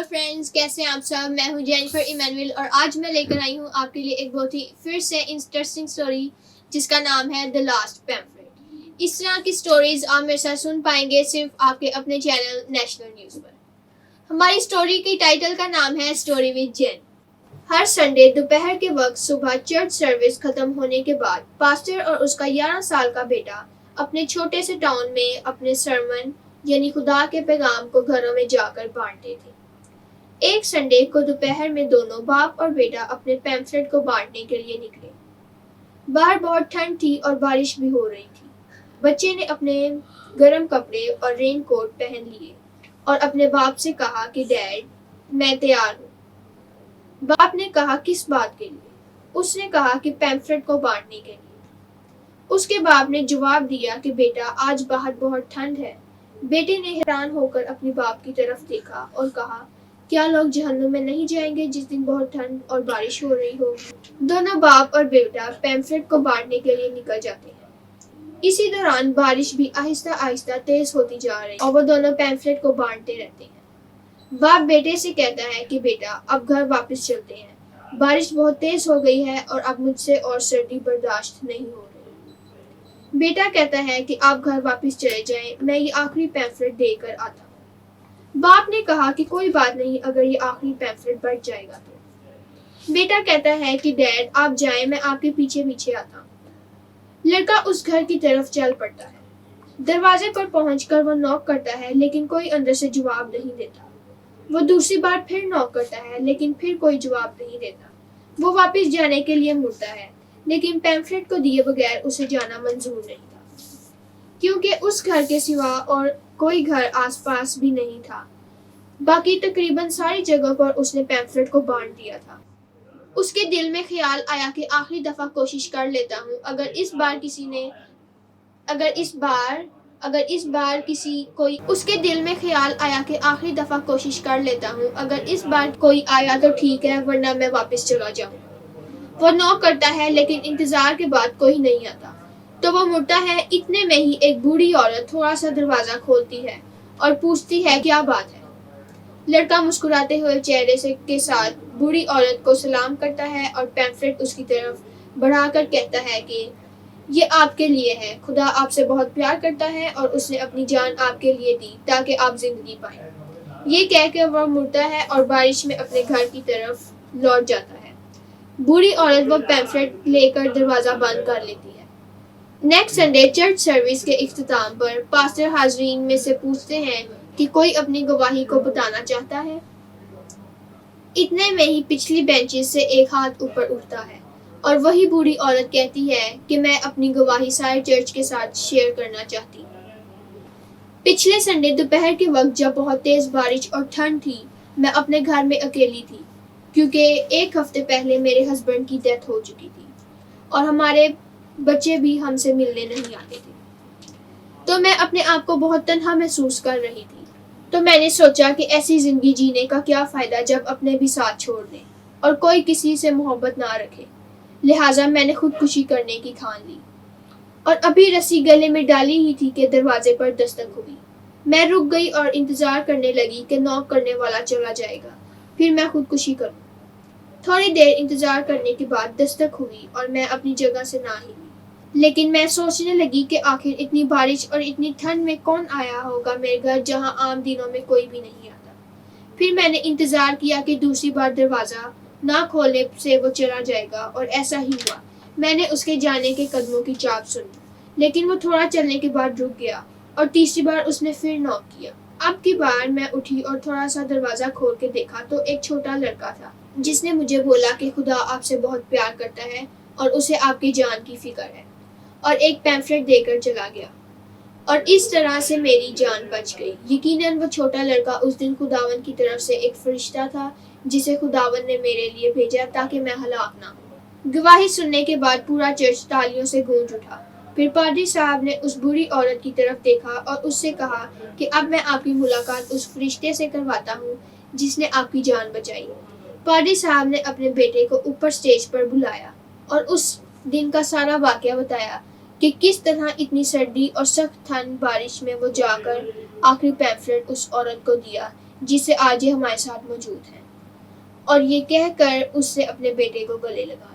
Friends, کیسے ہیں آپ سب؟ میں ہوں جینیفر ایمینویل اور آج میں لے کر آئی ہوں آپ کے لیے ایک بہت ہی پھر سے انٹرسٹنگ سٹوری جس کا نام ہے دا لاسٹ پیمفلٹ۔ اس طرح کی سٹوریز آپ میرے ساتھ سن پائیں گے صرف آپ کے اپنے چینل نیشنل نیوز پر۔ ہماری سٹوری کی ٹائٹل کا نام ہے سٹوری ود جین۔ ہر سنڈے دوپہر کے وقت صبح چرچ سروس ختم ہونے کے بعد پاسٹر اور اس کا 11 سال کا بیٹا اپنے چھوٹے سے ٹاؤن میں اپنے سرمن یعنی خدا کے پیغام کو گھروں میں جا کر بانٹتے تھے۔ ایک سنڈے کو دوپہر میں دونوں باپ اور بیٹا اپنے پیمفلٹ کو بانٹنے کے لیے نکلے۔ باہر بہت ٹھنڈ تھی اور بارش بھی ہو رہی تھی۔ بچے نے اپنے گرم کپڑے اور رین کوٹ پہن لیے اور اپنے باپ سے کہا کہ ڈیڈ میں تیار ہوں۔ باپ نے کہا کس بات کے لیے؟ اس نے کہا کہ پیمفلٹ کو بانٹنے کے لیے۔ اس کے باپ نے جواب دیا کہ بیٹا آج باہر بہت ٹھنڈ ہے۔ بیٹے نے حیران ہو کر اپنے باپ کی طرف دیکھا اور کہا کیا لوگ جہنم میں نہیں جائیں گے جس دن بہت ٹھنڈ اور بارش ہو رہی ہو؟ دونوں باپ اور بیٹا پیمفلٹ کو بانٹنے کے لیے نکل جاتے ہیں۔ اسی دوران بارش بھی آہستہ آہستہ تیز ہوتی جا رہی اور وہ دونوں پیمفلٹ کو بانٹتے رہتے ہیں۔ باپ بیٹے سے کہتا ہے کہ بیٹا اب گھر واپس چلتے ہیں، بارش بہت تیز ہو گئی ہے اور اب مجھ سے اور سردی برداشت نہیں ہو رہی۔ بیٹا کہتا ہے کہ آپ گھر واپس چلے جائیں، میں یہ آخری پیمفلٹ دے کر آتا ہوں۔ باپ نے کہا کہ کوئی بات نہیں اگر یہ آخری پیمفلٹ بچ جائے گا تو۔ بیٹا کہتا ہے کہ ڈیڈ آپ جائیں، میں آپ کے پیچھے پیچھے آتا ہوں۔ لڑکا اس گھر کی طرف چل پڑتا ہے۔ دروازے پر پہنچ کر وہ نوک کرتا ہے لیکن کوئی اندر سے جواب نہیں دیتا۔ وہ دوسری بار پھر نوک کرتا ہے لیکن پھر کوئی جواب نہیں دیتا۔ وہ واپس جانے کے لیے مڑتا ہے لیکن پیمفلٹ کو دیے بغیر اسے جانا منظور نہیں تھا، کیونکہ اس گھر کے سوا اور کوئی گھر آس پاس بھی نہیں تھا۔ باقی تقریباً ساری جگہوں پر اس نے پیمفلٹ کو بانٹ دیا تھا۔ اس کے دل میں خیال آیا کہ آخری دفعہ کوشش کر لیتا ہوں، اگر اس بار کوئی آیا تو ٹھیک ہے ورنہ میں واپس چلا جاؤں۔ وہ نوک کرتا ہے لیکن انتظار کے بعد کوئی نہیں آتا، تو وہ مڑتا ہے۔ اتنے میں ہی ایک بوڑھی عورت تھوڑا سا دروازہ کھولتی ہے اور پوچھتی ہے کیا بات ہے؟ لڑکا مسکراتے ہوئے چہرے کے ساتھ بوڑھی عورت کو سلام کرتا ہے اور پیمفلٹ اس کی طرف بڑھا کر کہتا ہے کہ یہ آپ کے لیے ہے، خدا آپ سے بہت پیار کرتا ہے اور اس نے اپنی جان آپ کے لیے دی تاکہ آپ زندگی پائیں۔ یہ کہہ کے وہ مڑتا ہے اور بارش میں اپنے گھر کی طرف لوٹ جاتا ہے۔ بوڑھی عورت وہ پیمفلٹ لے کر دروازہ بند کر لیتی ہے۔ نیکسٹ سنڈے چرچ سروس کے اختتام پر پاسٹر حاضرین میں سے پوچھتے ہیں کہ کوئی اپنی گواہی کو بتانا چاہتا ہے؟ اتنے میں ہی پچھلی بینچز سے ایک ہاتھ اوپر اٹھتا ہے اور وہی بوڑھی عورت کہتی ہے کہ میں اپنی گواہی سارے چرچ کے ساتھ شیئر کرنا چاہتی ہوں۔ پچھلے سنڈے دوپہر کے وقت جب بہت تیز بارش اور ٹھنڈ تھی، میں اپنے گھر میں اکیلی تھی کیونکہ ایک ہفتے پہلے میرے ہسبینڈ کی ڈیتھ ہو چکی تھی اور ہمارے بچے بھی ہم سے ملنے نہیں آتے تھے، تو میں اپنے آپ کو بہت تنہا محسوس کر رہی تھی۔ تو میں نے سوچا کہ ایسی زندگی جینے کا کیا فائدہ جب اپنے بھی ساتھ چھوڑ دیں اور کوئی کسی سے محبت نہ رکھے، لہٰذا میں نے خودکشی کرنے کی ٹھان لی۔ اور ابھی رسی گلے میں ڈالی ہی تھی کہ دروازے پر دستک ہوئی۔ میں رک گئی اور انتظار کرنے لگی کہ نوک کرنے والا چلا جائے گا، پھر میں خودکشی کروں۔ تھوڑی دیر انتظار کرنے کے بعد دستک ہوئی اور میں اپنی جگہ سے نہ ہلی، لیکن میں سوچنے لگی کہ آخر اتنی بارش اور اتنی ٹھنڈ میں کون آیا ہوگا میرے گھر جہاں عام دنوں میں کوئی بھی نہیں آتا۔ پھر میں نے انتظار کیا کہ دوسری بار دروازہ نہ کھولنے سے وہ چلا جائے گا اور ایسا ہی ہوا۔ میں نے اس کے جانے کے قدموں کی چاپ سنی لیکن وہ تھوڑا چلنے کے بعد رک گیا اور تیسری بار اس نے پھر نوک کیا۔ اب کی بار میں اٹھی اور تھوڑا سا دروازہ کھول کے دیکھا تو ایک چھوٹا لڑکا تھا جس نے مجھے بولا کہ خدا آپ سے بہت پیار کرتا ہے اور اسے آپ کی جان کی فکر ہے، اور ایک پیمفلٹ دے کر چلا گیا، اور اس طرح سے میری جان بچ گئی۔ یقیناً وہ چھوٹا لڑکا اس دن خداوند کی طرف سے ایک فرشتہ تھا جسے خداوند نے میرے لیے بھیجا تاکہ میں ہلاک نہ ہوں۔ گواہی سننے کے بعد پورا چرچ تالیوں سے گونج اٹھا۔ پھر پادری صاحب نے اس بوڑھی عورت کی طرف دیکھا اور اس سے کہا کہ اب میں آپ کی ملاقات اس فرشتے سے کرواتا ہوں جس نے آپ کی جان بچائی۔ پادری صاحب نے اپنے بیٹے کو اوپر سٹیج پر بلایا اور اس دن کا سارا واقعہ بتایا کہ کس طرح اتنی سردی اور سخت ٹھنڈ بارش میں وہ جا کر آخری پیمفلٹ اس عورت کو دیا جس سے آج یہ ہمارے ساتھ موجود ہیں، اور یہ کہہ کر اس سے اپنے بیٹے کو گلے لگا